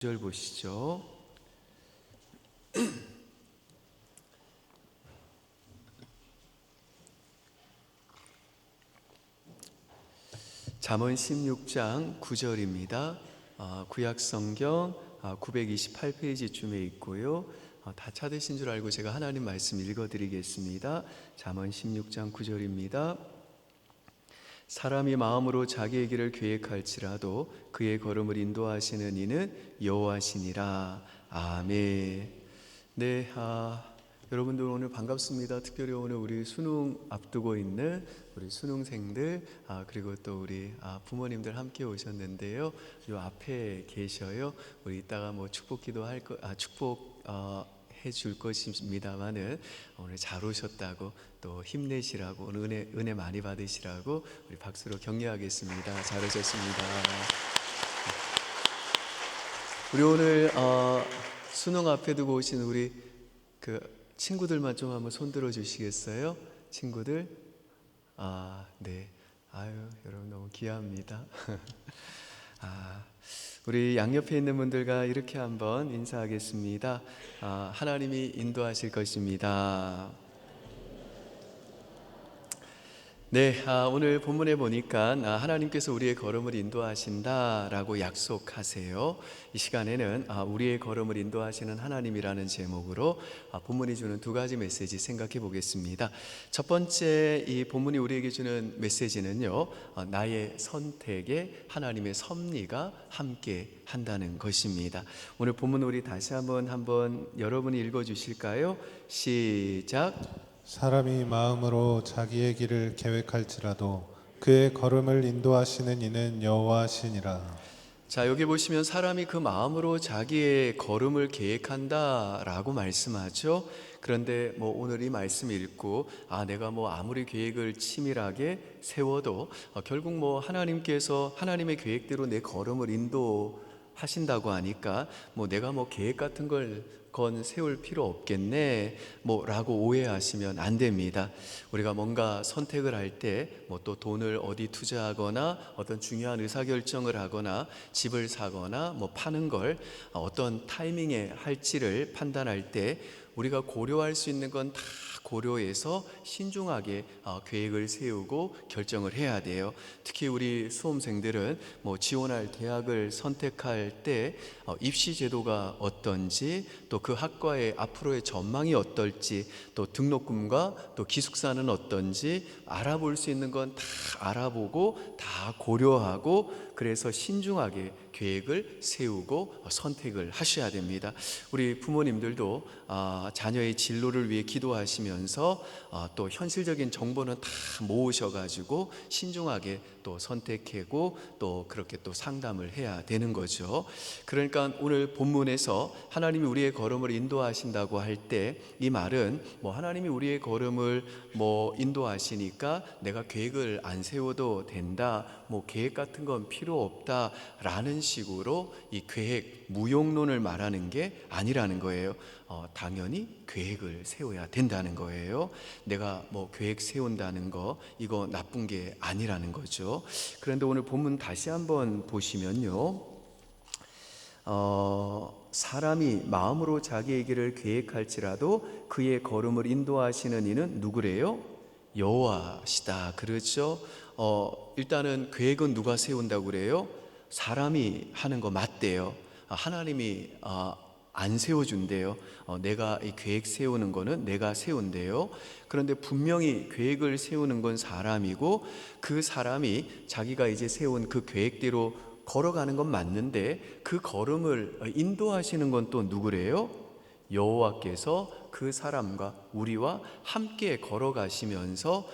절 보시죠. 잠언 16장 9절입니다. 구약성경 928페이지쯤에 있고요. 다 찾으신 줄 알고 제가 하나님 말씀 읽어드리겠습니다. 잠언 16장 9절입니다. 사람이 마음으로 자기의 길을 계획할지라도 그의 걸음을 인도하시는 이는 여호와시니라. 아멘. 네, 여러분들 오늘 반갑습니다. 특별히 오늘 우리 수능 앞두고 있는 우리 수능생들 그리고 또 우리 부모님들 함께 오셨는데요. 요 앞에 계셔요. 우리 이따가 뭐 축복기도 해줄 것입니다만은 오늘 잘 오셨다고 또 힘내시라고 오늘 은혜 많이 받으시라고 우리 박수로 격려하겠습니다. 잘 오셨습니다. 우리 오늘 수능 앞에 두고 오신 우리 그 친구들만 좀 한번 손 들어 주시겠어요? 친구들? 네. 여러분 너무 귀합니다. 우리 양옆에 있는 분들과 이렇게 한번 인사하겠습니다. 하나님이 인도하실 것입니다. 네, 오늘 본문에 보니까 하나님께서 우리의 걸음을 인도하신다라고 약속하세요. 이 시간에는 우리의 걸음을 인도하시는 하나님이라는 제목으로 본문이 주는 두 가지 메시지 생각해 보겠습니다. 첫 번째 이 본문이 우리에게 주는 메시지는요, 나의 선택에 하나님의 섭리가 함께 한다는 것입니다. 오늘 본문 우리 다시 한번 여러분이 읽어 주실까요? 시작. 사람이 마음으로 자기의 길을 계획할지라도 그의 걸음을 인도하시는 이는 여호와시니라. 자, 여기 보시면 사람이 그 마음으로 자기의 걸음을 계획한다라고 말씀하죠. 그런데 오늘 이 말씀 읽고 내가 아무리 계획을 치밀하게 세워도 결국 하나님께서 하나님의 계획대로 내 걸음을 인도하신다고 하니까 내가 계획 같은 걸 세울 필요 없겠네 라고 오해하시면 안 됩니다. 우리가 뭔가 선택을 할 때 또 돈을 어디 투자하거나 어떤 중요한 의사결정을 하거나 집을 사거나 파는 걸 어떤 타이밍에 할지를 판단할 때 우리가 고려할 수 있는 건 다 고려해서 신중하게 계획을 세우고 결정을 해야 돼요. 특히 우리 수험생들은 지원할 대학을 선택할 때 입시 제도가 어떤지, 또 그 학과의 앞으로의 전망이 어떨지, 또 등록금과 또 기숙사는 어떤지 알아볼 수 있는 건 다 알아보고 다 고려하고, 그래서 신중하게 계획을 세우고 선택을 하셔야 됩니다. 우리 부모님들도 자녀의 진로를 위해 기도하시면서 또 현실적인 정보는 다 모으셔가지고 신중하게 또 선택하고 또 그렇게 또 상담을 해야 되는 거죠. 그러니까 오늘 본문에서 하나님이 우리의 걸음을 인도하신다고 할 때 이 말은 하나님이 우리의 걸음을 인도하시니까 내가 계획을 안 세워도 된다, 계획 같은 건 필요 없다라는 식으로 이 계획 무용론을 말하는 게 아니라는 거예요. 당연히 계획을 세워야 된다는 거예요. 내가 계획 세운다는 거 이거 나쁜 게 아니라는 거죠. 그런데 오늘 본문 다시 한번 보시면요, 사람이 마음으로 자기의 길을 계획할지라도 그의 걸음을 인도하시는 이는 누구래요? 여호와시다. 그렇죠? 일단은 계획은 누가 세운다고 그래요? 사람이 하는 거 맞대요. 하나님이 안 세워준대요. 내가 이 계획 세우는 거는 내가 세운대요. 그런데 분명히 계획을 세우는 건 사람이고, 그 사람이 자기가 이제 세운 그 계획대로 걸어가는 건 맞는데 그 걸음을 인도하시는 건 또 누구래요? 여호와께서 그 사람과 우리와 함께 걸어가시면서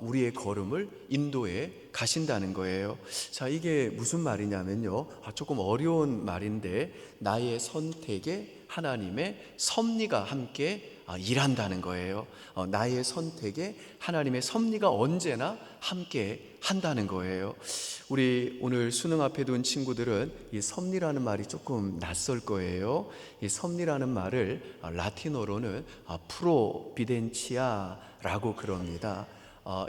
우리의 걸음을 인도해 가신다는 거예요. 자, 이게 무슨 말이냐면요, 조금 어려운 말인데 나의 선택에 하나님의 섭리가 함께 일한다는 거예요. 나의 선택에 하나님의 섭리가 언제나 함께 한다는 거예요. 우리 오늘 수능 앞에 둔 친구들은 이 섭리라는 말이 조금 낯설 거예요. 이 섭리라는 말을 라틴어로는 프로비덴치아라고 그럽니다.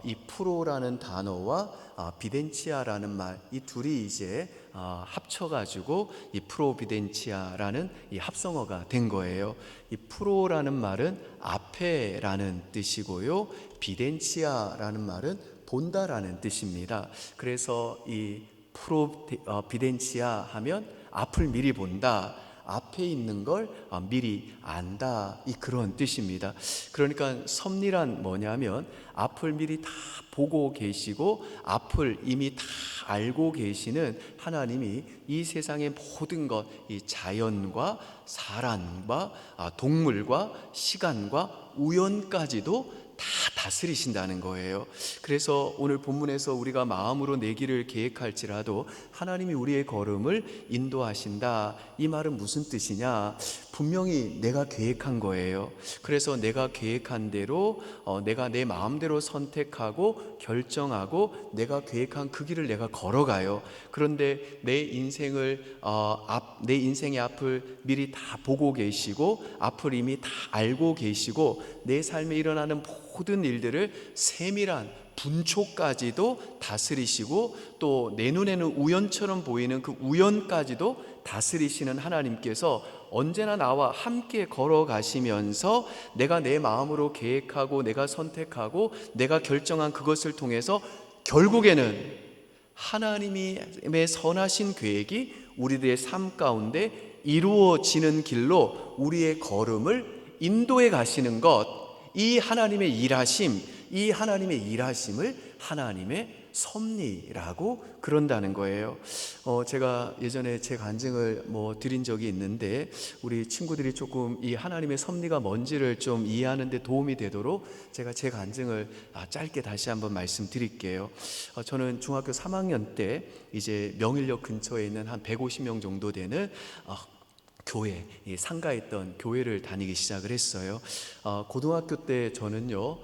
이 프로라는 단어와 비덴치아라는 말, 이 둘이 이제 합쳐가지고 이 프로비덴치아라는 이 합성어가 된 거예요. 이 프로라는 말은 앞에라는 뜻이고요, 비덴치아라는 말은 본다라는 뜻입니다. 그래서 이 비덴치아 하면 앞을 미리 본다, 앞에 있는 걸 미리 안다, 이 그런 뜻입니다. 그러니까 섭리란 뭐냐면 앞을 미리 다 보고 계시고 앞을 이미 다 알고 계시는 하나님이 이 세상의 모든 것, 이 자연과 사람과 동물과 시간과 우연까지도 다 다스리신다는 거예요. 그래서 오늘 본문에서 우리가 마음으로 내 길을 계획할지라도 하나님이 우리의 걸음을 인도하신다, 이 말은 무슨 뜻이냐? 분명히 내가 계획한 거예요. 그래서 내가 계획한 대로 내가 내 마음대로 선택하고 결정하고 내가 계획한 그 길을 내가 걸어가요. 그런데 내 인생의 앞을 미리 다 보고 계시고 앞을 이미 다 알고 계시고 내 삶에 일어나는 모든 일들을 세밀한 분초까지도 다스리시고 또 내 눈에는 우연처럼 보이는 그 우연까지도 다스리시는 하나님께서 언제나 나와 함께 걸어가시면서 내가 내 마음으로 계획하고 내가 선택하고 내가 결정한 그것을 통해서 결국에는 하나님의 선하신 계획이 우리들의 삶 가운데 이루어지는 길로 우리의 걸음을 인도해 가시는 것, 이 하나님의 일하심을 하나님의 섭리라고 그런다는 거예요. 제가 예전에 제 간증을 드린 적이 있는데 우리 친구들이 조금 이 하나님의 섭리가 뭔지를 좀 이해하는 데 도움이 되도록 제가 제 간증을 짧게 다시 한번 말씀드릴게요. 저는 중학교 3학년 때 이제 명일역 근처에 있는 한 150명 정도 되는 교회, 상가에 있던 교회를 다니기 시작을 했어요. 고등학교 때 저는요,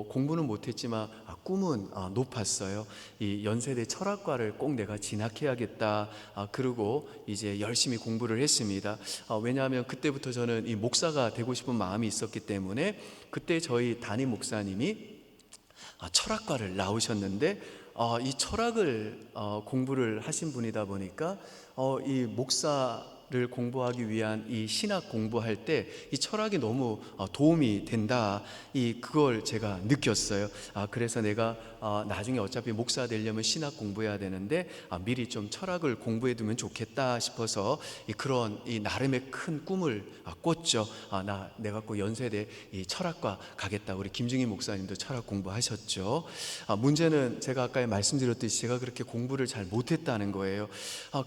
공부는 못했지만 꿈은 높았어요. 이 연세대 철학과를 꼭 내가 진학해야겠다. 그리고 이제 열심히 공부를 했습니다. 왜냐하면 그때부터 저는 이 목사가 되고 싶은 마음이 있었기 때문에 그때 저희 담임 목사님이 철학과를 나오셨는데 이 철학을 공부를 하신 분이다 보니까 이 목사를 공부하기 위한 이 신학 공부할 때 이 철학이 너무 도움이 된다, 그걸 제가 느꼈어요. 그래서 내가 나중에 어차피 목사 되려면 신학 공부해야 되는데 미리 좀 철학을 공부해 두면 좋겠다 싶어서 그런 나름의 큰 꿈을 꿨죠. 내가 꼭 연세대 이 철학과 가겠다. 우리 김중희 목사님도 철학 공부하셨죠. 문제는 제가 아까 말씀드렸듯이 제가 그렇게 공부를 잘 못했다는 거예요.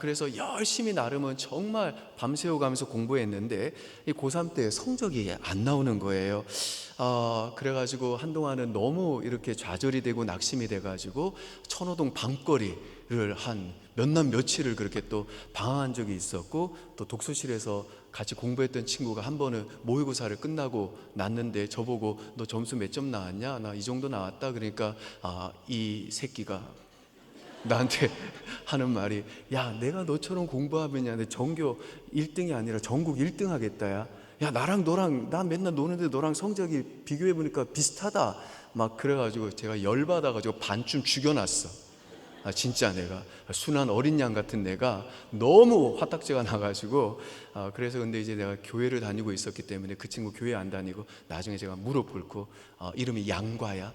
그래서 열심히 나름은 정말 밤새워 가면서 공부했는데 이 고3 때 성적이 안 나오는 거예요. 그래가지고 한동안은 너무 이렇게 좌절이 되고 낙심이 돼가지고 천호동 밤거리를 한 몇 날 며칠을 그렇게 또 방황한 적이 있었고, 또 독서실에서 같이 공부했던 친구가 한 번은 모의고사를 끝나고 났는데 저보고 너 점수 몇 점 나왔냐? 나 이 정도 나왔다. 그러니까 이 새끼가 나한테 하는 말이, 야 내가 너처럼 공부하면 내 전교 1등이 아니라 전국 1등 하겠다. 야 나랑 너랑 나 맨날 노는데 너랑 성적이 비교해보니까 비슷하다. 막 그래가지고 제가 열받아가지고 반쯤 죽여놨어. 진짜 내가 순한 어린 양 같은 내가 너무 화딱지가 나가지고 그래서 근데 이제 내가 교회를 다니고 있었기 때문에 그 친구 교회 안 다니고 나중에 제가 무릎 꿇고 이름이 양과야.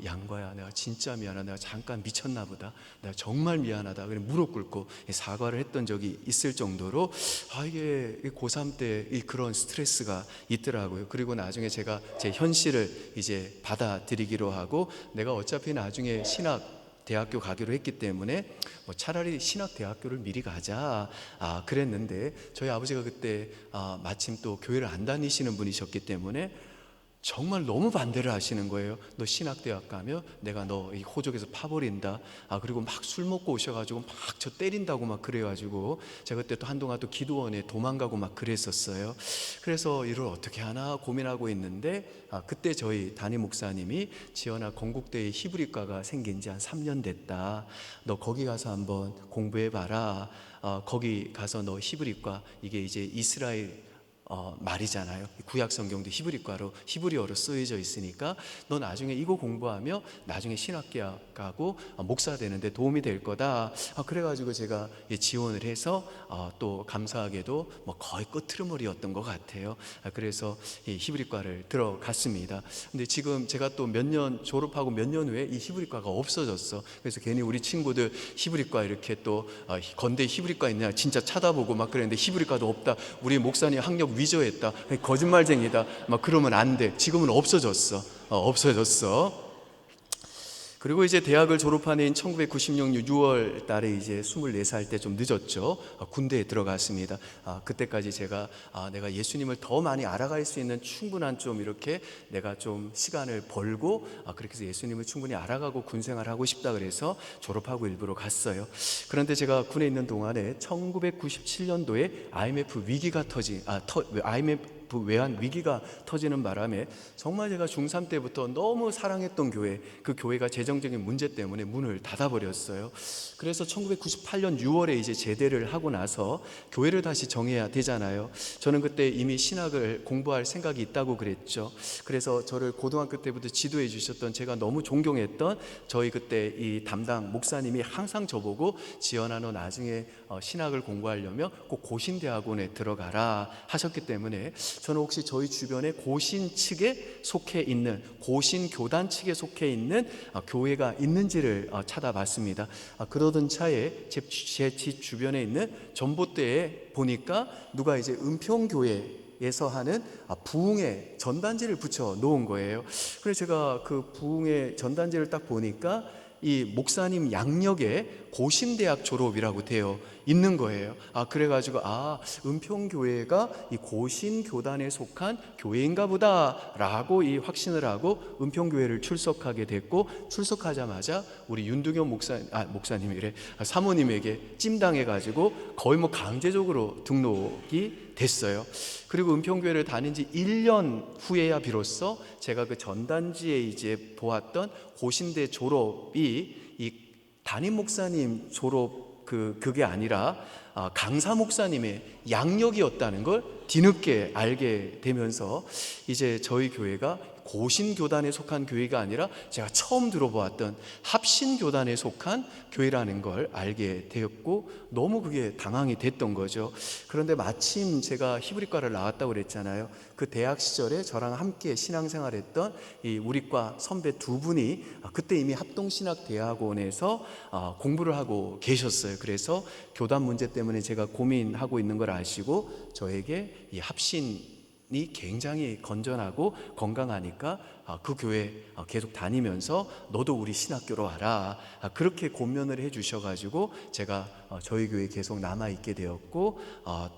양과야, 내가 진짜 미안하다. 내가 잠깐 미쳤나 보다. 내가 정말 미안하다. 그래 무릎 꿇고 사과를 했던 적이 있을 정도로 이게 고3 때 그런 스트레스가 있더라고요. 그리고 나중에 제가 제 현실을 이제 받아들이기로 하고 내가 어차피 나중에 대학교 가기로 했기 때문에 차라리 신학대학교를 미리 가자 그랬는데 저희 아버지가 그때 마침 또 교회를 안 다니시는 분이셨기 때문에 정말 너무 반대를 하시는 거예요. 너 신학대학 가면 내가 너 이 호적에서 파버린다. 그리고 막 술 먹고 오셔가지고 막 저 때린다고 막 그래가지고 제가 그때 또 한동안 또 기도원에 도망가고 막 그랬었어요. 그래서 이를 어떻게 하나 고민하고 있는데 그때 저희 담임 목사님이 지연아, 건국대에 히브리과가 생긴 지 한 3년 됐다. 너 거기 가서 한번 공부해봐라. 거기 가서 너 히브리과, 이게 이제 이스라엘 말이잖아요. 구약 성경도 히브리어로 쓰여져 있으니까 너 나중에 이거 공부하며 나중에 신학교 가고 목사 되는데 도움이 될 거다. 그래가지고 제가 지원을 해서 또 감사하게도 뭐 거의 끄트머리였던 것 같아요. 그래서 이 히브리과를 들어갔습니다. 근데 지금 제가 또 몇 년 졸업하고 몇 년 후에 이 히브리과가 없어졌어. 그래서 괜히 우리 친구들 히브리과 이렇게 또 건대 히브리과 있냐 진짜 찾아보고 막 그랬는데 히브리과도 없다. 우리 목사님 학력 위조했다. 거짓말쟁이다. 막 그러면 안 돼. 지금은 없어졌어. 없어졌어. 그리고 이제 대학을 졸업한 해인 1996년 6월 달에 이제 24살 때 좀 늦었죠. 군대에 들어갔습니다. 그때까지 제가 내가 예수님을 더 많이 알아갈 수 있는 충분한 좀 이렇게 내가 좀 시간을 벌고 그렇게 해서 예수님을 충분히 알아가고 군생활 하고 싶다 그래서 졸업하고 일부러 갔어요. 그런데 제가 군에 있는 동안에 1997년도에 IMF 위기가 IMF 외환 위기가 터지는 바람에 정말 제가 중3 때부터 너무 사랑했던 교회, 그 교회가 재정적인 문제 때문에 문을 닫아버렸어요. 그래서 1998년 6월에 이제 제대를 하고 나서 교회를 다시 정해야 되잖아요. 저는 그때 이미 신학을 공부할 생각이 있다고 그랬죠. 그래서 저를 고등학교 때부터 지도해 주셨던 제가 너무 존경했던 저희 그때 이 담당 목사님이 항상 저보고 지연아 너 나중에 신학을 공부하려면 꼭 고신대학원에 들어가라 하셨기 때문에 저는 혹시 저희 주변에 고신 측에 속해 있는 고신 교단 측에 속해 있는 교회가 있는지를 찾아봤습니다. 그러던 차에 제 집 주변에 있는 전봇대에 보니까 누가 이제 은평교회에서 하는 부흥회 전단지를 붙여 놓은 거예요. 그래서 제가 그 부흥회 전단지를 딱 보니까 이 목사님 양력에 고신대학 졸업이라고 되어 있는 거예요. 그래가지고 은평교회가 이 고신교단에 속한 교회인가 보다라고 이 확신을 하고 은평교회를 출석하게 됐고, 출석하자마자 우리 윤두경 목사님이래 사모님에게 찜당해가지고 거의 뭐 강제적으로 등록이 됐어요. 그리고 은평교회를 다닌 지 1년 후에야 비로소 제가 그 전단지에 이제 보았던 고신대 졸업이 이 담임 목사님 졸업 그게 아니라 강사 목사님의 양력이었다는 걸 뒤늦게 알게 되면서 이제 저희 교회가 고신교단에 속한 교회가 아니라 제가 처음 들어보았던 합신교단에 속한 교회라는 걸 알게 되었고 너무 그게 당황이 됐던 거죠. 그런데 마침 제가 히브리과를 나왔다고 그랬잖아요. 그 대학 시절에 저랑 함께 신앙생활했던 이 우리과 선배 두 분이 그때 이미 합동신학대학원에서 공부를 하고 계셨어요. 그래서 교단 문제 때문에 제가 고민하고 있는 걸 아시고 저에게 이 합신이 굉장히 건전하고 건강하니까 그 교회 계속 다니면서 너도 우리 신학교로 와라 그렇게 권면을 해 주셔가지고 제가 저희 교회에 계속 남아있게 되었고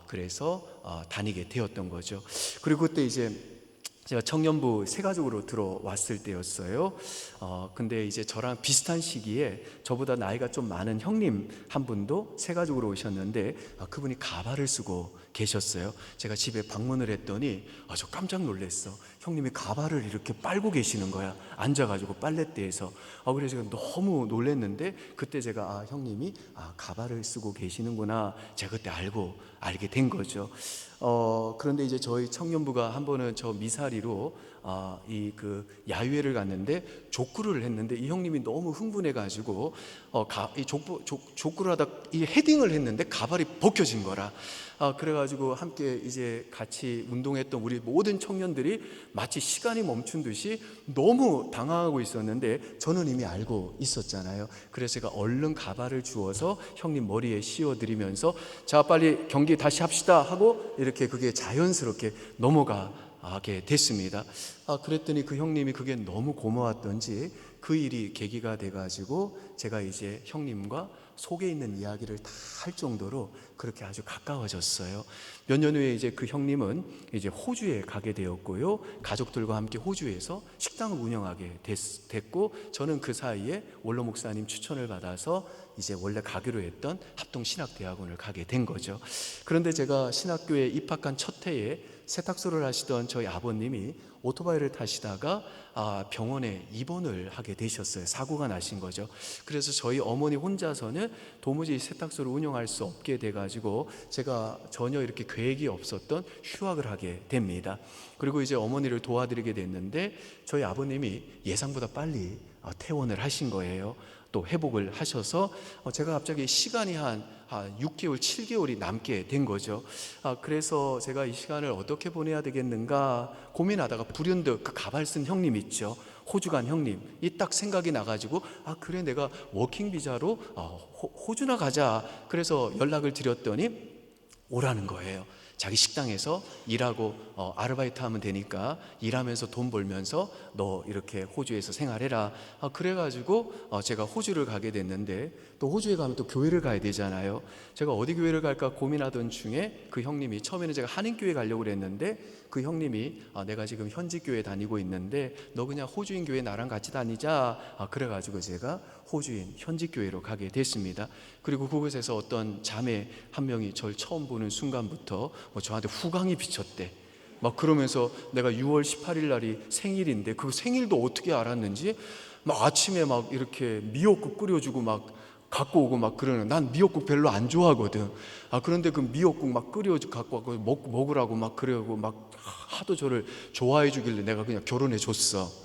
그래서 다니게 되었던 거죠. 그리고 그때 이제 제가 청년부 새가족으로 들어왔을 때였어요. 근데 이제 저랑 비슷한 시기에 저보다 나이가 좀 많은 형님 한 분도 새가족으로 오셨는데 그분이 가발을 쓰고 계셨어요. 제가 집에 방문을 했더니 저 깜짝 놀랐어. 형님이 가발을 이렇게 빨고 계시는 거야. 앉아가지고 빨랫대에서. 그래서 제가 너무 놀랐는데 그때 제가 형님이 가발을 쓰고 계시는구나. 제가 그때 알게 된 거죠. 그런데 이제 저희 청년부가 한 번은 저 미사리로 이 그 야유회를 갔는데 족구를 했는데 이 형님이 너무 흥분해가지고 이 족구를 하다 이 헤딩을 했는데 가발이 벗겨진 거라. 그래가지고 함께 이제 같이 운동했던 우리 모든 청년들이 마치 시간이 멈춘 듯이 너무 당황하고 있었는데 저는 이미 알고 있었잖아요. 그래서 제가 얼른 가발을 주워서 형님 머리에 씌워드리면서 자 빨리 경기 다시 합시다 하고 이렇게 그게 자연스럽게 넘어가게 됐습니다. 그랬더니 그 형님이 그게 너무 고마웠던지 그 일이 계기가 돼가지고 제가 이제 형님과 속에 있는 이야기를 다 할 정도로 그렇게 아주 가까워졌어요. 몇 년 후에 이제 그 형님은 이제 호주에 가게 되었고요. 가족들과 함께 호주에서 식당을 운영하게 됐고 저는 그 사이에 원로 목사님 추천을 받아서 이제 원래 가기로 했던 합동신학대학원을 가게 된 거죠. 그런데 제가 신학교에 입학한 첫 해에 세탁소를 하시던 저희 아버님이 오토바이를 타시다가 병원에 입원을 하게 되셨어요. 사고가 나신 거죠. 그래서 저희 어머니 혼자서는 도무지 세탁소를 운영할 수 없게 돼가지고 제가 전혀 이렇게 계획이 없었던 휴학을 하게 됩니다. 그리고 이제 어머니를 도와드리게 됐는데 저희 아버님이 예상보다 빨리 퇴원을 하신 거예요. 또 회복을 하셔서 제가 갑자기 시간이 한 6개월, 7개월이 남게 된 거죠. 그래서 제가 이 시간을 어떻게 보내야 되겠는가 고민하다가 불현듯 그 가발 쓴 형님 있죠. 호주 간 형님, 이 딱 생각이 나가지고 그래 내가 워킹 비자로 호주나 가자. 그래서 연락을 드렸더니 오라는 거예요. 자기 식당에서 일하고 아르바이트 하면 되니까 일하면서 돈 벌면서 너 이렇게 호주에서 생활해라. 그래가지고 제가 호주를 가게 됐는데 또 호주에 가면 또 교회를 가야 되잖아요. 제가 어디 교회를 갈까 고민하던 중에 그 형님이 처음에는 제가 한인교회 가려고 그랬는데 그 형님이 내가 지금 현지교회 다니고 있는데 너 그냥 호주인 교회 나랑 같이 다니자. 그래가지고 제가 호주인 현지교회로 가게 됐습니다. 그리고 그곳에서 어떤 자매 한 명이 저를 처음 보는 순간부터 저한테 후광이 비쳤대. 막 그러면서 내가 6월 18일 날이 생일인데 그 생일도 어떻게 알았는지 막 아침에 막 이렇게 미역국 끓여주고 막 갖고 오고 막 그러는. 난 미역국 별로 안 좋아하거든. 그런데 그 미역국 막 끓여주 갖고 와서 먹으라고 막 그러고 막 하도 저를 좋아해 주길래 내가 그냥 결혼해 줬어.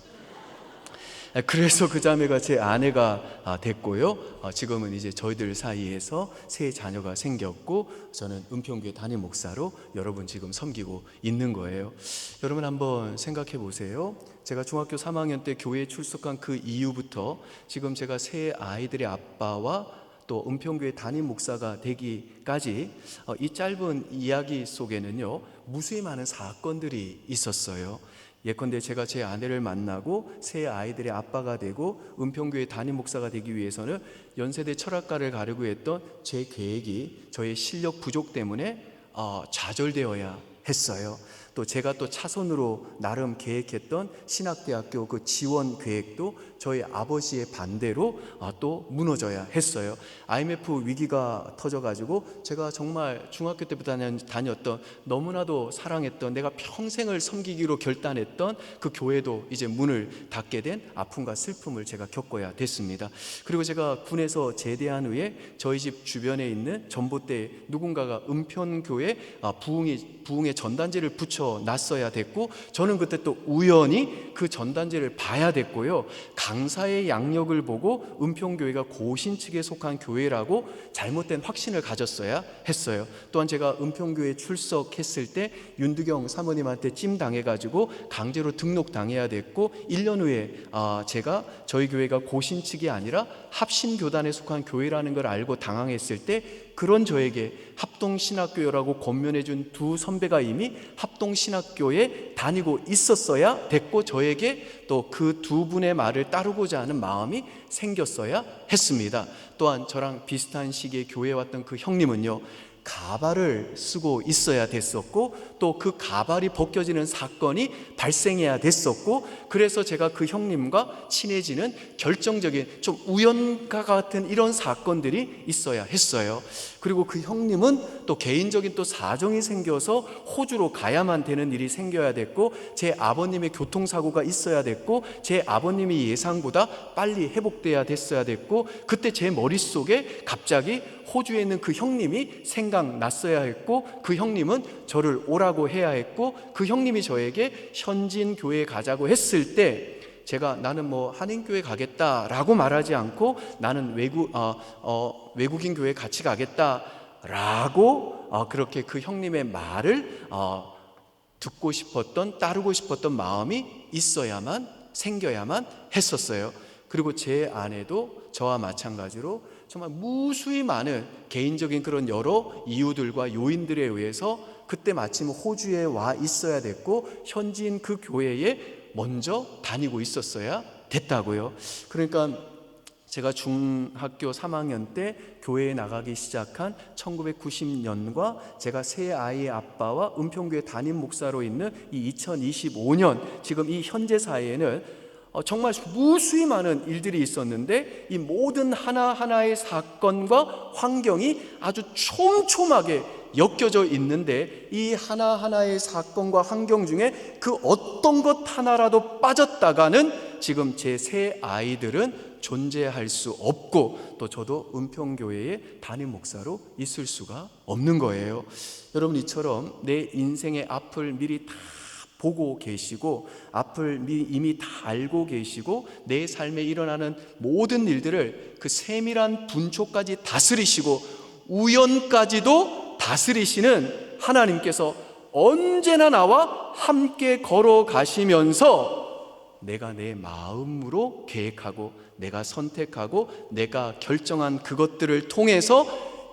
그래서 그 자매가 제 아내가 됐고요. 지금은 이제 저희들 사이에서 세 자녀가 생겼고 저는 은평교회 담임 목사로 여러분 지금 섬기고 있는 거예요. 여러분 한번 생각해 보세요. 제가 중학교 3학년 때 교회에 출석한 그 이후부터 지금 제가 세 아이들의 아빠와 또 은평교회 담임 목사가 되기까지 이 짧은 이야기 속에는요 무수히 많은 사건들이 있었어요. 예컨대 제가 제 아내를 만나고 세 아이들의 아빠가 되고 은평교회 담임 목사가 되기 위해서는 연세대 철학과를 가려고 했던 제 계획이 저의 실력 부족 때문에 좌절되어야 했어요. 또 제가 또 차선으로 나름 계획했던 신학대학교 그 지원 계획도 저희 아버지의 반대로 또 무너져야 했어요. IMF 위기가 터져가지고 제가 정말 중학교 때부터 다녔던 너무나도 사랑했던 내가 평생을 섬기기로 결단했던 그 교회도 이제 문을 닫게 된 아픔과 슬픔을 제가 겪어야 됐습니다. 그리고 제가 군에서 제대한 후에 저희 집 주변에 있는 전봇대에 누군가가 은평교회 부흥의 전단지를 붙여 놨어야 됐고 저는 그때 또 우연히 그 전단지를 봐야 됐고요. 강사의 양력을 보고 은평교회가 고신 측에 속한 교회라고 잘못된 확신을 가졌어야 했어요. 또한 제가 은평교회에 출석했을 때 윤두경 사모님한테 찜당해가지고 강제로 등록당해야 됐고 1년 후에 제가 저희 교회가 고신 측이 아니라 합신교단에 속한 교회라는 걸 알고 당황했을 때 그런 저에게 합동신학교라고 권면해준 두 선배가 이미 합동신학교에 다니고 있었어야 됐고 저에게 또 그 두 분의 말을 따르고자 하는 마음이 생겼어야 했습니다. 또한 저랑 비슷한 시기에 교회에 왔던 그 형님은요 가발을 쓰고 있어야 됐었고 또 그 가발이 벗겨지는 사건이 발생해야 됐었고 그래서 제가 그 형님과 친해지는 결정적인 좀 우연과 같은 이런 사건들이 있어야 했어요. 그리고 그 형님은 또 개인적인 또 사정이 생겨서 호주로 가야만 되는 일이 생겨야 됐고 제 아버님의 교통사고가 있어야 됐고 제 아버님이 예상보다 빨리 회복돼야 됐어야 됐고 그때 제 머릿속에 갑자기 호주에 있는 그 형님이 생각났어야 했고 그 형님은 저를 오라고 해야 했고 그 형님이 저에게 현진 교회에 가자고 했을 때 제가 나는 뭐 한인교회 가겠다라고 말하지 않고 나는 외국인 교회 같이 가겠다라고 그렇게 그 형님의 말을 듣고 싶었던 따르고 싶었던 마음이 있어야만 생겨야만 했었어요. 그리고 제 아내도 저와 마찬가지로 정말 무수히 많은 개인적인 그런 여러 이유들과 요인들에 의해서 그때 마침 호주에 와 있어야 됐고 현지인 그 교회에 먼저 다니고 있었어야 됐다고요. 그러니까 제가 중학교 3학년 때 교회에 나가기 시작한 1990년과 제가 세 아이의 아빠와 은평교회 담임 목사로 있는 이 2025년 지금 이 현재 사이에는 정말 무수히 많은 일들이 있었는데 이 모든 하나하나의 사건과 환경이 아주 촘촘하게 엮여져 있는데 이 하나하나의 사건과 환경 중에 그 어떤 것 하나라도 빠졌다가는 지금 제 세 아이들은 존재할 수 없고 또 저도 은평교회의 담임 목사로 있을 수가 없는 거예요. 여러분, 이처럼 내 인생의 앞을 미리 다 보고 계시고 앞을 이미 다 알고 계시고 내 삶에 일어나는 모든 일들을 그 세밀한 분초까지 다스리시고 우연까지도 다스리시는 하나님께서 언제나 나와 함께 걸어가시면서 내가 내 마음으로 계획하고 내가 선택하고 내가 결정한 그것들을 통해서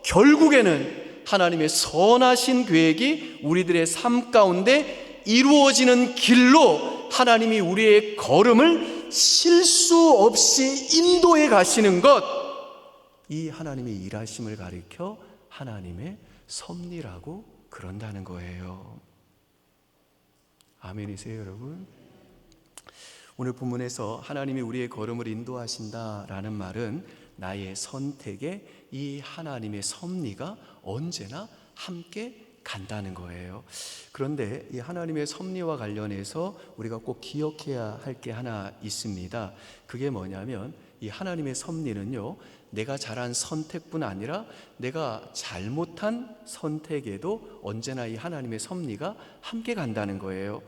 결국에는 하나님의 선하신 계획이 우리들의 삶 가운데 이루어지는 길로 하나님이 우리의 걸음을 실수 없이 인도해 가시는 것, 이 하나님의 일하심을 가리켜 하나님의 섭리라고 그런다는 거예요. 아멘이세요, 여러분? 오늘 본문에서 하나님이 우리의 걸음을 인도하신다라는 말은 나의 선택에 이 하나님의 섭리가 언제나 함께 간다는 거예요. 그런데 이 하나님의 섭리와 관련해서 우리가 꼭 기억해야 할 게 하나 있습니다. 그게 뭐냐면 이 하나님의 섭리는요, 내가 잘한 선택뿐 아니라 내가 잘못한 선택에도 언제나 이 하나님의 섭리가 함께 간다는 거예요.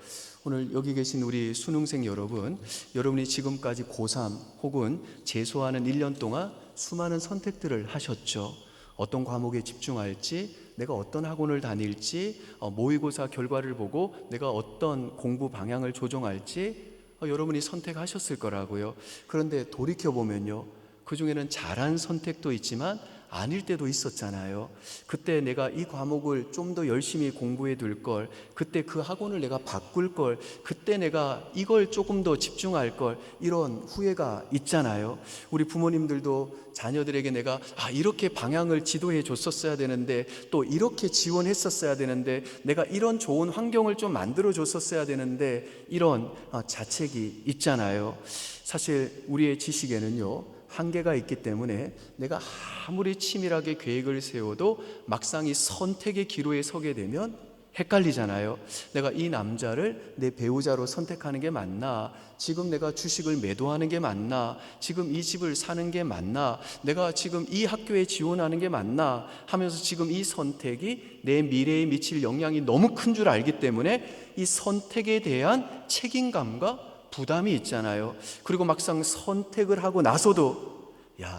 오늘 여기 계신 우리 수능생 여러분이 지금까지 고3 혹은 재수하는 1년 동안 수많은 선택들을 하셨죠. 어떤 과목에 집중할지, 내가 어떤 학원을 다닐지, 모의고사 결과를 보고 내가 어떤 공부 방향을 조정할지 여러분이 선택하셨을 거라고요. 그런데 돌이켜보면요, 그 중에는 잘한 선택도 있지만 아닐 때도 있었잖아요. 그때 내가 이 과목을 좀 더 열심히 공부해 둘 걸, 그때 그 학원을 내가 바꿀 걸, 그때 내가 이걸 조금 더 집중할 걸, 이런 후회가 있잖아요. 우리 부모님들도 자녀들에게 내가 이렇게 방향을 지도해 줬었어야 되는데, 또 이렇게 지원했었어야 되는데, 내가 이런 좋은 환경을 좀 만들어 줬었어야 되는데, 이런 자책이 있잖아요. 사실 우리의 지식에는요, 한계가 있기 때문에 내가 아무리 치밀하게 계획을 세워도 막상 이 선택의 기로에 서게 되면 헷갈리잖아요. 내가 이 남자를 내 배우자로 선택하는 게 맞나? 지금 내가 주식을 매도하는 게 맞나? 지금 이 집을 사는 게 맞나? 내가 지금 이 학교에 지원하는 게 맞나? 하면서 지금 이 선택이 내 미래에 미칠 영향이 너무 큰 줄 알기 때문에 이 선택에 대한 책임감과 부담이 있잖아요. 그리고 막상 선택을 하고 나서도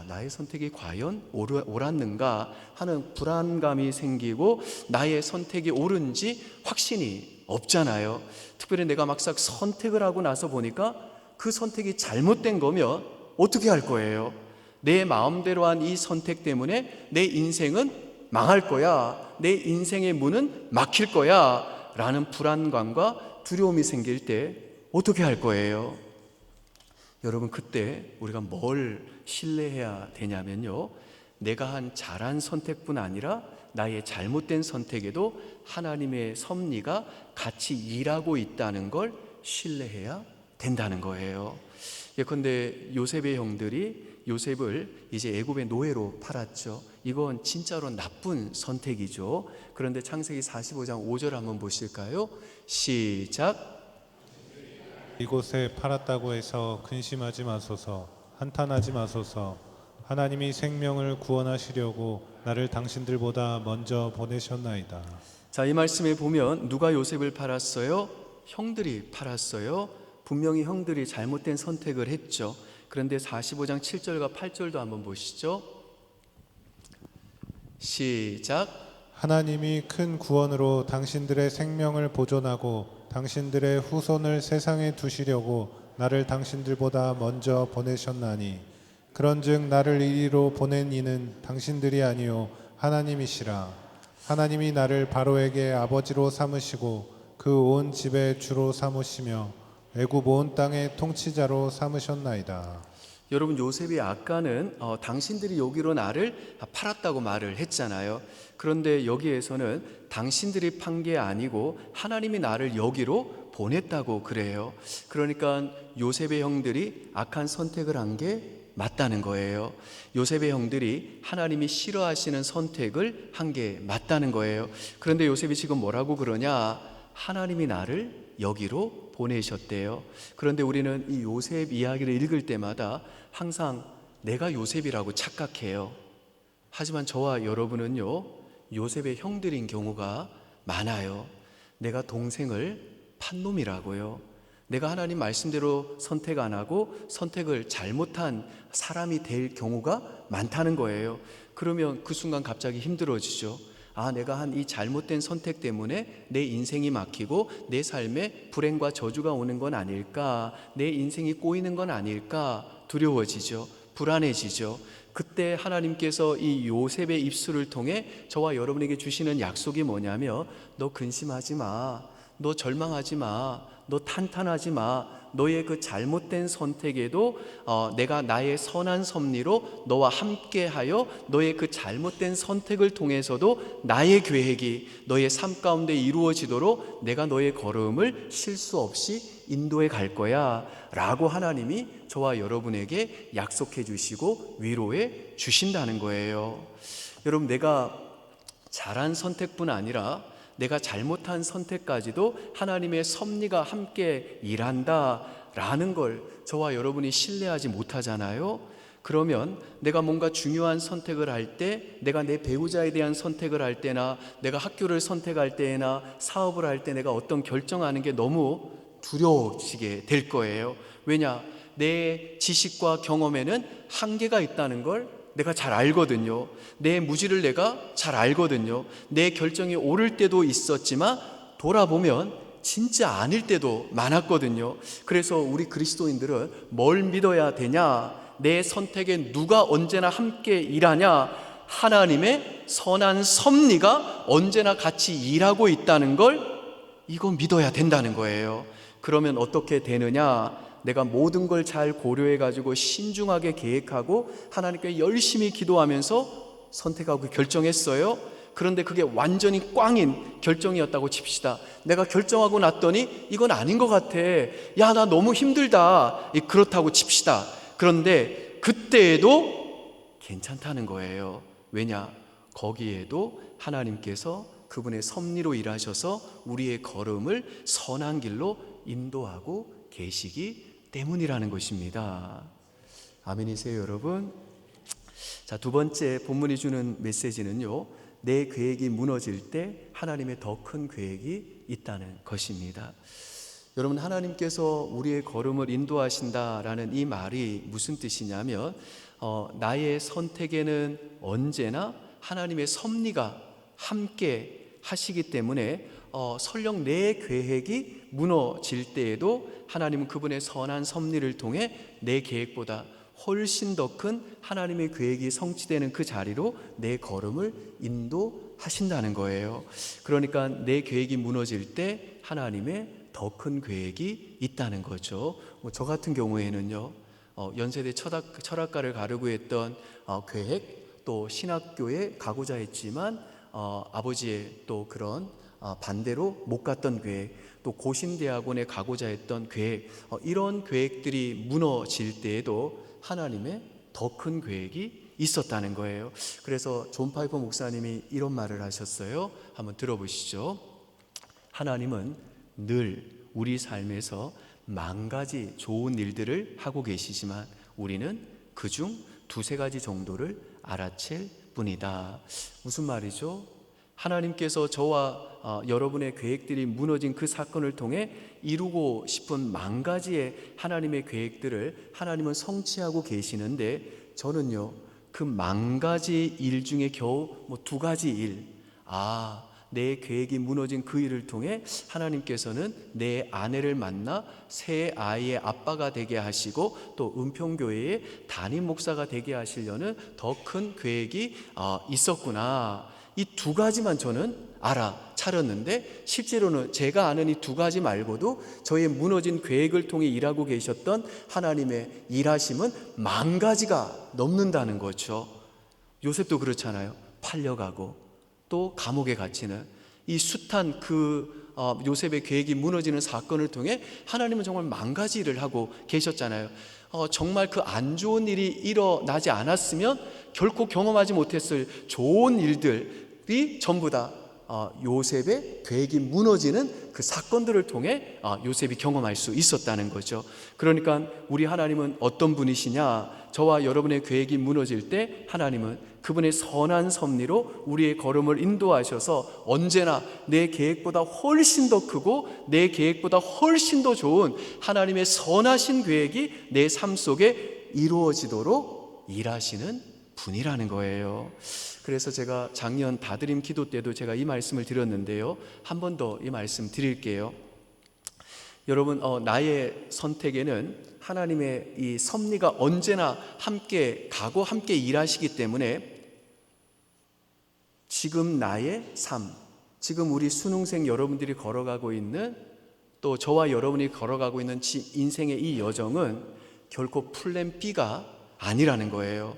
나의 선택이 과연 옳았는가 하는 불안감이 생기고 나의 선택이 옳은지 확신이 없잖아요. 특별히 내가 막상 선택을 하고 나서 보니까 그 선택이 잘못된 거면 어떻게 할 거예요? 내 마음대로 한 이 선택 때문에 내 인생은 망할 거야, 내 인생의 문은 막힐 거야 라는 불안감과 두려움이 생길 때 어떻게 할 거예요? 여러분, 그때 우리가 뭘 신뢰해야 되냐면요, 내가 한 잘한 선택뿐 아니라 나의 잘못된 선택에도 하나님의 섭리가 같이 일하고 있다는 걸 신뢰해야 된다는 거예요. 예컨대 요셉의 형들이 요셉을 이제 애굽의 노예로 팔았죠. 이건 진짜로 나쁜 선택이죠. 그런데 창세기 45장 5절 한번 보실까요? 시작. 이곳에 팔았다고 해서 근심하지 마소서, 한탄하지 마소서. 하나님이 생명을 구원하시려고 나를 당신들보다 먼저 보내셨나이다. 자, 이 말씀에 보면 누가 요셉을 팔았어요? 형들이 팔았어요. 분명히 형들이 잘못된 선택을 했죠. 그런데 45장 7절과 8절도 한번 보시죠. 시작. 하나님이 큰 구원으로 당신들의 생명을 보존하고 당신들의 후손을 세상에 두시려고 나를 당신들보다 먼저 보내셨나니 그런즉 나를 이리로 보낸 이는 당신들이 아니요 하나님이시라. 하나님이 나를 바로에게 아버지로 삼으시고 그 온 집의 주로 삼으시며 애굽 온 땅의 통치자로 삼으셨나이다. 여러분, 요셉이 아까는 당신들이 여기로 나를 팔았다고 말을 했잖아요. 그런데 여기에서는 당신들이 판 게 아니고 하나님이 나를 여기로 보냈다고 그래요. 그러니까 요셉의 형들이 악한 선택을 한 게 맞다는 거예요. 요셉의 형들이 하나님이 싫어하시는 선택을 한 게 맞다는 거예요. 그런데 요셉이 지금 뭐라고 그러냐? 하나님이 나를 여기로 보내셨대요. 그런데 우리는 이 요셉 이야기를 읽을 때마다 항상 내가 요셉이라고 착각해요. 하지만 저와 여러분은요, 요셉의 형들인 경우가 많아요. 내가 동생을 판놈이라고요. 내가 하나님 말씀대로 선택 안 하고 선택을 잘못한 사람이 될 경우가 많다는 거예요. 그러면 그 순간 갑자기 힘들어지죠. 아, 내가 한 이 잘못된 선택 때문에 내 인생이 막히고 내 삶에 불행과 저주가 오는 건 아닐까, 내 인생이 꼬이는 건 아닐까 두려워지죠. 불안해지죠. 그때 하나님께서 이 요셉의 입술을 통해 저와 여러분에게 주시는 약속이 뭐냐면, 너 근심하지 마, 너 절망하지 마, 너 탄탄하지 마. 너의 그 잘못된 선택에도 내가 나의 선한 섭리로 너와 함께하여 너의 그 잘못된 선택을 통해서도 나의 계획이 너의 삶 가운데 이루어지도록 내가 너의 걸음을 실수 없이 인도해 갈 거야 라고 하나님이 저와 여러분에게 약속해 주시고 위로해 주신다는 거예요. 여러분, 내가 잘한 선택뿐 아니라 내가 잘못한 선택까지도 하나님의 섭리가 함께 일한다라는 걸 저와 여러분이 신뢰하지 못하잖아요. 그러면 내가 뭔가 중요한 선택을 할 때, 내가 내 배우자에 대한 선택을 할 때나 내가 학교를 선택할 때나 사업을 할 때 내가 어떤 결정하는 게 너무 두려워지게 될 거예요. 왜냐? 내 지식과 경험에는 한계가 있다는 걸 내가 잘 알거든요. 내 무지를 내가 잘 알거든요. 내 결정이 옳을 때도 있었지만 돌아보면 진짜 아닐 때도 많았거든요. 그래서 우리 그리스도인들은 뭘 믿어야 되냐? 내 선택에 누가 언제나 함께 일하냐? 하나님의 선한 섭리가 언제나 같이 일하고 있다는 걸 이거 믿어야 된다는 거예요. 그러면 어떻게 되느냐? 내가 모든 걸 잘 고려해 가지고 신중하게 계획하고 하나님께 열심히 기도하면서 선택하고 결정했어요. 그런데 그게 완전히 꽝인 결정이었다고 칩시다. 내가 결정하고 났더니 이건 아닌 것 같아. 야, 나 너무 힘들다. 그렇다고 칩시다. 그런데 그때에도 괜찮다는 거예요. 왜냐? 거기에도 하나님께서 그분의 섭리로 일하셔서 우리의 걸음을 선한 길로 인도하고 계시기 때문이라는 것입니다. 아멘이세요, 여러분? 자, 두 번째 본문이 주는 메시지는요, 내 계획이 무너질 때 하나님의 더 큰 계획이 있다는 것입니다. 여러분, 하나님께서 우리의 걸음을 인도하신다라는 이 말이 무슨 뜻이냐면, 나의 선택에는 언제나 하나님의 섭리가 함께 하시기 때문에 설령 내 계획이 무너질 때에도 하나님은 그분의 선한 섭리를 통해 내 계획보다 훨씬 더 큰 하나님의 계획이 성취되는 그 자리로 내 걸음을 인도하신다는 거예요. 그러니까 내 계획이 무너질 때 하나님의 더 큰 계획이 있다는 거죠. 저 같은 경우에는요, 연세대 철학과를 가려고 했던 계획, 또 신학교에 가고자 했지만 아버지의 또 그런 반대로 못 갔던 계획, 또 고신대학원에 가고자 했던 계획, 이런 계획들이 무너질 때에도 하나님의 더 큰 계획이 있었다는 거예요. 그래서 존 파이퍼 목사님이 이런 말을 하셨어요. 한번 들어보시죠. 하나님은 늘 우리 삶에서 만 가지 좋은 일들을 하고 계시지만 우리는 그중 두세 가지 정도를 알아챌 뿐이다. 무슨 말이죠? 하나님께서 저와 여러분의 계획들이 무너진 그 사건을 통해 이루고 싶은 만 가지의 하나님의 계획들을 하나님은 성취하고 계시는데, 저는요, 그 만 가지 일 중에 겨우 두 가지 일, 내 계획이 무너진 그 일을 통해 하나님께서는 내 아내를 만나 새 아이의 아빠가 되게 하시고 또 은평교회의 담임 목사가 되게 하시려는 더 큰 계획이 있었구나. 이 두 가지만 저는 알아차렸는데, 실제로는 제가 아는 이 두 가지 말고도 저의 무너진 계획을 통해 일하고 계셨던 하나님의 일하심은 만 가지가 넘는다는 거죠. 요셉도 그렇잖아요. 팔려가고 또 감옥에 갇히는 이 숱한 요셉의 계획이 무너지는 사건을 통해 하나님은 정말 만 가지 일을 하고 계셨잖아요. 정말 그 안 좋은 일이 일어나지 않았으면 결코 경험하지 못했을 좋은 일들이 전부 다 요셉의 계획이 무너지는 그 사건들을 통해 요셉이 경험할 수 있었다는 거죠. 그러니까 우리 하나님은 어떤 분이시냐? 저와 여러분의 계획이 무너질 때 하나님은 그분의 선한 섭리로 우리의 걸음을 인도하셔서 언제나 내 계획보다 훨씬 더 크고 내 계획보다 훨씬 더 좋은 하나님의 선하신 계획이 내 삶 속에 이루어지도록 일하시는 분이라는 거예요. 그래서 제가 작년 다드림 기도 때도 제가 이 말씀을 드렸는데요. 한 번 더 이 말씀 드릴게요. 여러분, 나의 선택에는 하나님의 이 섭리가 언제나 함께 가고 함께 일하시기 때문에 지금 나의 삶, 지금 우리 수능생 여러분들이 걸어가고 있는, 또 저와 여러분이 걸어가고 있는 인생의 이 여정은 결코 플랜 B가 아니라는 거예요.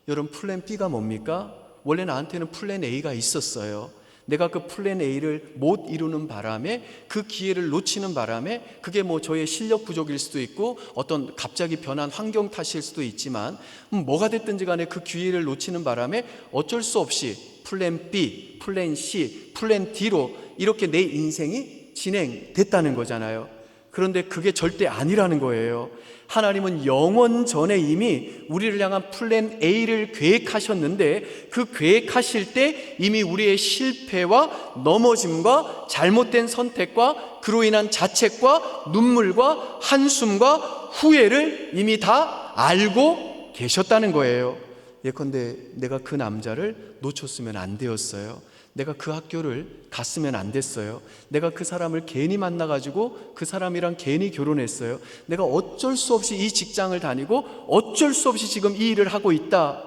여러분, 플랜 B가 뭡니까? 원래 나한테는 플랜 A가 있었어요. 내가 그 플랜 A를 못 이루는 바람에, 그 기회를 놓치는 바람에, 그게 뭐 저의 실력 부족일 수도 있고 어떤 갑자기 변한 환경 탓일 수도 있지만 뭐가 됐든지 간에 그 기회를 놓치는 바람에 어쩔 수 없이 플랜 B, 플랜 C, 플랜 D로 이렇게 내 인생이 진행됐다는 거잖아요. 그런데 그게 절대 아니라는 거예요. 하나님은 영원 전에 이미 우리를 향한 플랜 A를 계획하셨는데, 그 계획하실 때 이미 우리의 실패와 넘어짐과 잘못된 선택과 그로 인한 자책과 눈물과 한숨과 후회를 이미 다 알고 계셨다는 거예요. 예컨대 내가 그 남자를 놓쳤으면 안 되었어요. 내가 그 학교를 갔으면 안 됐어요. 내가 그 사람을 괜히 만나가지고 그 사람이랑 괜히 결혼했어요. 내가 어쩔 수 없이 이 직장을 다니고 어쩔 수 없이 지금 이 일을 하고 있다.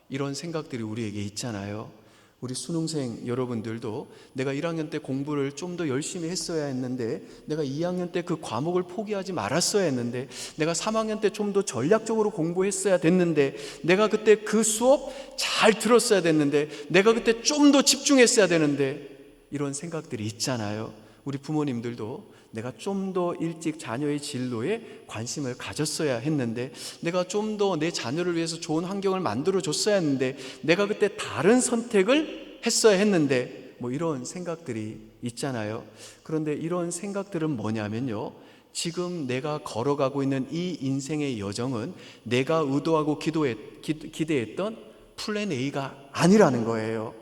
이런 생각들이 우리에게 있잖아요. 우리 수능생 여러분들도 내가 1학년 때 공부를 좀 더 열심히 했어야 했는데, 내가 2학년 때 그 과목을 포기하지 말았어야 했는데, 내가 3학년 때 좀 더 전략적으로 공부했어야 됐는데, 내가 그때 그 수업 잘 들었어야 됐는데, 내가 그때 좀 더 집중했어야 되는데, 이런 생각들이 있잖아요. 우리 부모님들도 내가 좀 더 일찍 자녀의 진로에 관심을 가졌어야 했는데, 내가 좀 더 내 자녀를 위해서 좋은 환경을 만들어 줬어야 했는데, 내가 그때 다른 선택을 했어야 했는데, 뭐 이런 생각들이 있잖아요. 그런데 이런 생각들은 뭐냐면요, 지금 내가 걸어가고 있는 이 인생의 여정은 내가 의도하고 기대했던 플랜 A가 아니라는 거예요.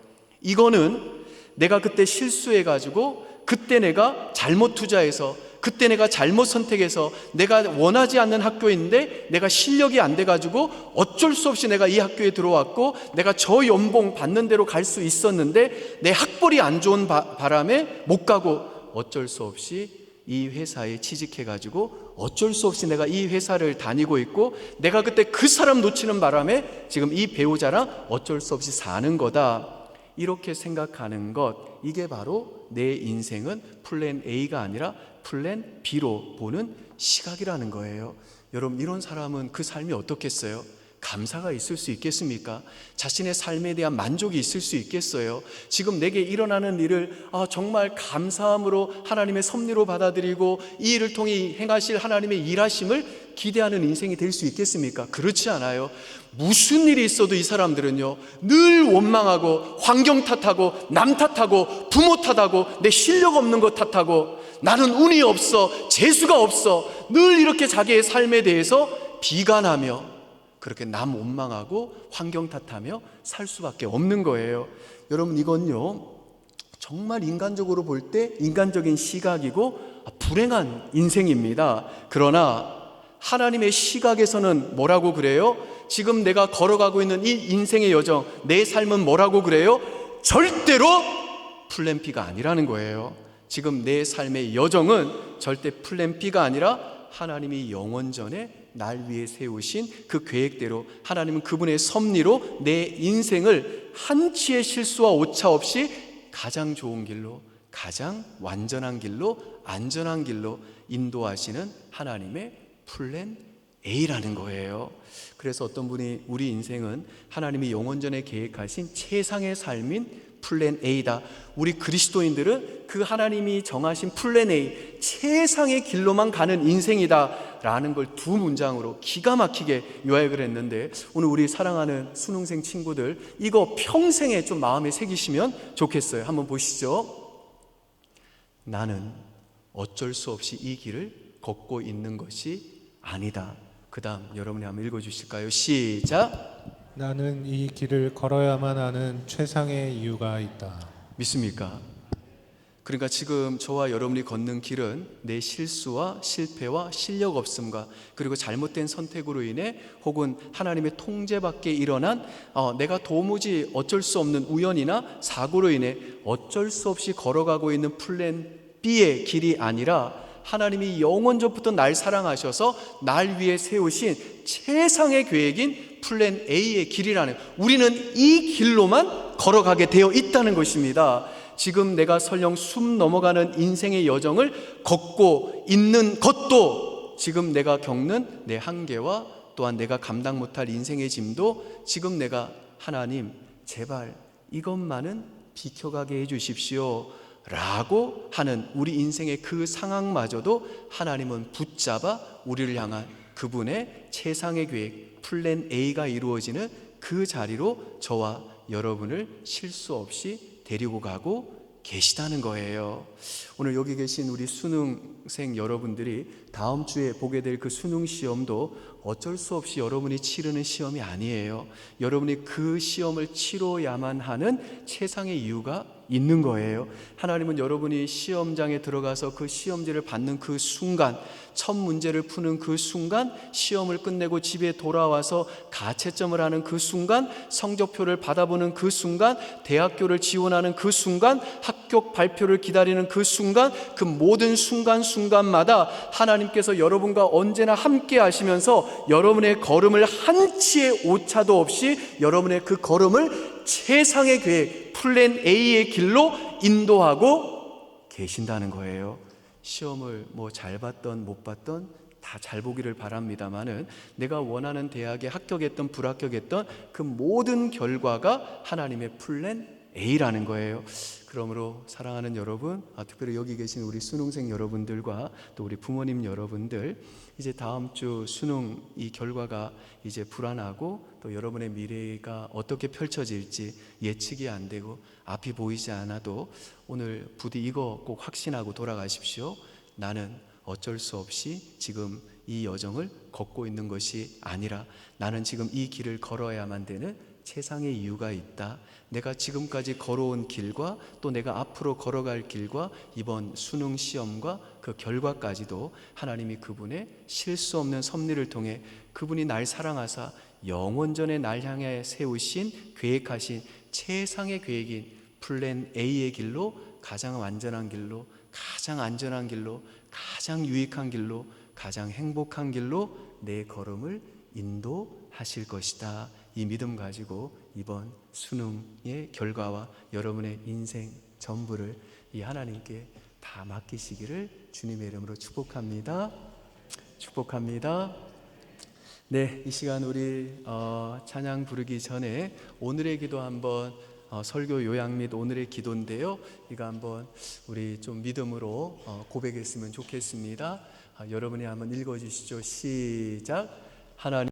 이거는 내가 그때 실수해가지고, 그때 내가 잘못 투자해서, 그때 내가 잘못 선택해서, 내가 원하지 않는 학교인데 내가 실력이 안 돼가지고 어쩔 수 없이 내가 이 학교에 들어왔고, 내가 저 연봉 받는 대로 갈 수 있었는데 내 학벌이 안 좋은 바람에 못 가고, 어쩔 수 없이 이 회사에 취직해가지고 어쩔 수 없이 내가 이 회사를 다니고 있고, 내가 그때 그 사람 놓치는 바람에 지금 이 배우자랑 어쩔 수 없이 사는 거다. 이렇게 생각하는 것, 이게 바로 내 인생은 플랜 A가 아니라 플랜 B로 보는 시각이라는 거예요. 여러분, 이런 사람은 그 삶이 어떻겠어요? 감사가 있을 수 있겠습니까? 자신의 삶에 대한 만족이 있을 수 있겠어요? 지금 내게 일어나는 일을 정말 감사함으로 하나님의 섭리로 받아들이고 이 일을 통해 행하실 하나님의 일하심을 기대하는 인생이 될 수 있겠습니까? 그렇지 않아요. 무슨 일이 있어도 이 사람들은요, 늘 원망하고 환경 탓하고 남 탓하고 부모 탓하고 내 실력 없는 것 탓하고 나는 운이 없어, 재수가 없어, 늘 이렇게 자기의 삶에 대해서 비관하며 그렇게 남 원망하고 환경 탓하며 살 수밖에 없는 거예요. 여러분, 이건요 정말 인간적으로 볼 때 인간적인 시각이고 불행한 인생입니다. 그러나 하나님의 시각에서는 뭐라고 그래요? 지금 내가 걸어가고 있는 이 인생의 여정, 내 삶은 뭐라고 그래요? 절대로 플랜 B가 아니라는 거예요. 지금 내 삶의 여정은 절대 플랜 B가 아니라 하나님이 영원전에 날 위해 세우신 그 계획대로, 하나님은 그분의 섭리로 내 인생을 한치의 실수와 오차 없이 가장 좋은 길로, 가장 완전한 길로, 안전한 길로 인도하시는 하나님의 플랜 A라는 거예요. 그래서 어떤 분이 우리 인생은 하나님이 영원전에 계획하신 최상의 삶인 플랜 A다. 우리 그리스도인들은 그 하나님이 정하신 플랜 A, 최상의 길로만 가는 인생이다 라는 걸 두 문장으로 기가 막히게 요약을 했는데, 오늘 우리 사랑하는 수능생 친구들 이거 평생에 좀 마음에 새기시면 좋겠어요. 한번 보시죠. 나는 어쩔 수 없이 이 길을 걷고 있는 것이 아니다. 그 다음 여러분이 한번 읽어주실까요? 시작. 나는 이 길을 걸어야만 하는 최상의 이유가 있다. 믿습니까? 그러니까 지금 저와 여러분이 걷는 길은 내 실수와 실패와 실력 없음과 그리고 잘못된 선택으로 인해 혹은 하나님의 통제 밖에 일어난 내가 도무지 어쩔 수 없는 우연이나 사고로 인해 어쩔 수 없이 걸어가고 있는 플랜 B의 길이 아니라, 하나님이 영원전부터 날 사랑하셔서 날 위해 세우신 최상의 계획인 플랜 A의 길이라는, 우리는 이 길로만 걸어가게 되어 있다는 것입니다. 지금 내가 설령 숨 넘어가는 인생의 여정을 걷고 있는 것도, 지금 내가 겪는 내 한계와 또한 내가 감당 못할 인생의 짐도 지금 내가 하나님 제발 이것만은 비켜가게 해주십시오 라고 하는 우리 인생의 그 상황마저도 하나님은 붙잡아 우리를 향한 그분의 최상의 계획 플랜 A가 이루어지는 그 자리로 저와 여러분을 실수 없이 데리고 가고 계시다는 거예요. 오늘 여기 계신 우리 수능생 여러분들이 다음 주에 보게 될 그 수능 시험도 어쩔 수 없이 여러분이 치르는 시험이 아니에요. 여러분이 그 시험을 치러야만 하는 최상의 이유가 있는 거예요. 하나님은 여러분이 시험장에 들어가서 그 시험지를 받는 그 순간, 첫 문제를 푸는 그 순간, 시험을 끝내고 집에 돌아와서 가채점을 하는 그 순간, 성적표를 받아보는 그 순간, 대학교를 지원하는 그 순간, 합격 발표를 기다리는 그 순간, 그 모든 순간순간마다 하나님께서 여러분과 언제나 함께 하시면서 여러분의 걸음을 한치의 오차도 없이 여러분의 그 걸음을 최상의 계획 플랜 A의 길로 인도하고 계신다는 거예요. 시험을 잘 봤던 못 봤던 다 잘 보기를 바랍니다마는, 내가 원하는 대학에 합격했던 불합격했던 그 모든 결과가 하나님의 플랜 A라는 거예요. 그러므로 사랑하는 여러분, 특별히 여기 계신 우리 수능생 여러분들과 또 우리 부모님 여러분들, 이제 다음 주 수능 이 결과가 이제 불안하고 또 여러분의 미래가 어떻게 펼쳐질지 예측이 안 되고 앞이 보이지 않아도 오늘 부디 이거 꼭 확신하고 돌아가십시오. 나는 어쩔 수 없이 지금 이 여정을 걷고 있는 것이 아니라, 나는 지금 이 길을 걸어야만 되는 최상의 이유가 있다. 내가 지금까지 걸어온 길과 또 내가 앞으로 걸어갈 길과 이번 수능 시험과 그 결과까지도 하나님이 그분의 실수 없는 섭리를 통해 그분이 날 사랑하사 영원전에 날 향해 세우신 계획하신 최상의 계획인 플랜 A의 길로, 가장 완전한 길로, 가장 안전한 길로, 가장 유익한 길로, 가장 행복한 길로 내 걸음을 인도하실 것이다. 이 믿음 가지고 이번 수능의 결과와 여러분의 인생 전부를 이 하나님께 다 맡기시기를 주님의 이름으로 축복합니다. 축복합니다. 네, 이 시간 우리 찬양 부르기 전에 오늘의 기도 한번 설교 요약 및 오늘의 기도인데요. 이거 한번 우리 좀 믿음으로 고백했으면 좋겠습니다. 여러분이 한번 읽어주시죠. 시작. 하나님